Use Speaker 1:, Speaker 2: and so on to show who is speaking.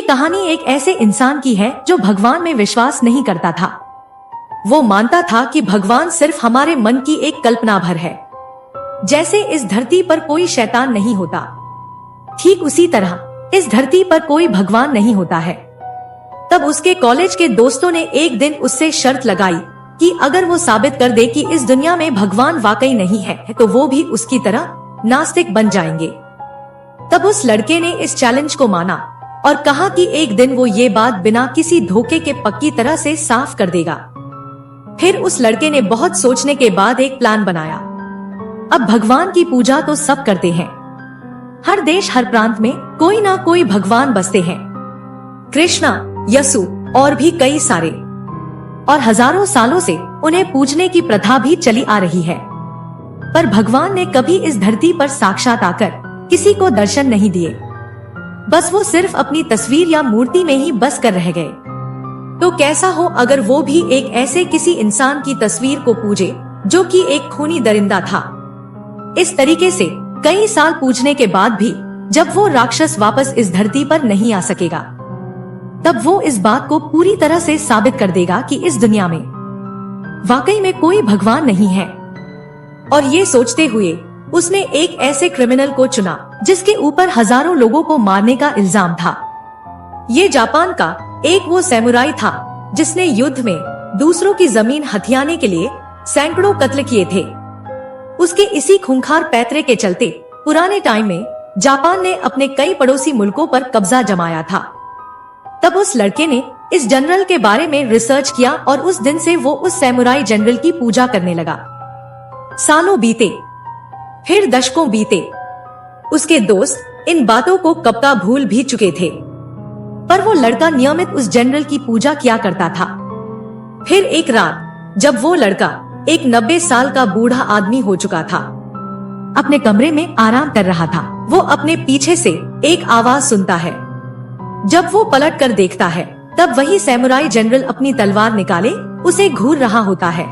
Speaker 1: कहानी एक ऐसे इंसान की है जो भगवान में विश्वास नहीं करता था। वो मानता था कि भगवान सिर्फ हमारे मन की एक कल्पना भर है। जैसे इस धरती पर कोई शैतान नहीं होता, ठीक उसी तरह इस धरती पर कोई भगवान नहीं होता है। तब उसके कॉलेज के दोस्तों ने एक दिन उससे शर्त लगाई कि अगर वो साबित कर दे कि इस दुनिया में भगवान वाकई नहीं है तो वो भी उसकी तरह नास्तिक बन जाएंगे। तब उस लड़के ने इस चैलेंज को माना और कहा कि एक दिन वो ये बात बिना किसी धोखे के पक्की तरह से साफ कर देगा। फिर उस लड़के ने बहुत सोचने के बाद एक प्लान बनाया। अब भगवान की पूजा तो सब करते हैं, हर देश हर प्रांत में कोई ना कोई भगवान बसते हैं, कृष्णा, यसु और भी कई सारे, और हजारों सालों से उन्हें पूजने की प्रथा भी चली आ रही है। पर भगवान ने कभी इस धरती पर साक्षात आकर किसी को दर्शन नहीं दिए। बस वो सिर्फ अपनी तस्वीर या मूर्ति में ही बस कर रह गए। तो कैसा हो अगर वो भी एक ऐसे किसी इंसान की तस्वीर को पूजे जो कि एक खूनी दरिंदा था। इस तरीके से कई साल पूजने के बाद भी जब वो राक्षस वापस इस धरती पर नहीं आ सकेगा, तब वो इस बात को पूरी तरह से साबित कर देगा कि इस दुनिया में वाकई में कोई भगवान नहीं है। और ये सोचते हुए उसने एक ऐसे क्रिमिनल को चुना जिसके ऊपर हजारों लोगों को मारने का इल्जाम था। ये जापान का एक वो सैमुराई था जिसने युद्ध में दूसरों की जमीन हथियाने के लिए सैकड़ों कत्ल किए थे। उसके इसी खूंखार पैतरे के चलते पुराने टाइम में जापान ने अपने कई पड़ोसी मुल्कों पर कब्जा जमाया था। तब उस लड़के ने इस जनरल के बारे में रिसर्च किया और उस दिन से वो उस सैमुराई जनरल की पूजा करने लगा। सालों बीते, फिर दशकों बीते। उसके दोस्त इन बातों को कब का भूल भी चुके थे, पर वो लड़का नियमित उस जनरल की पूजा किया करता था। फिर एक रात जब वो लड़का एक 90 साल का बूढ़ा आदमी हो चुका था, अपने कमरे में आराम कर रहा था, वो अपने पीछे से एक आवाज सुनता है। जब वो पलट कर देखता है तब वही सैमुराई जनरल अपनी तलवार निकाले उसे घूर रहा होता है।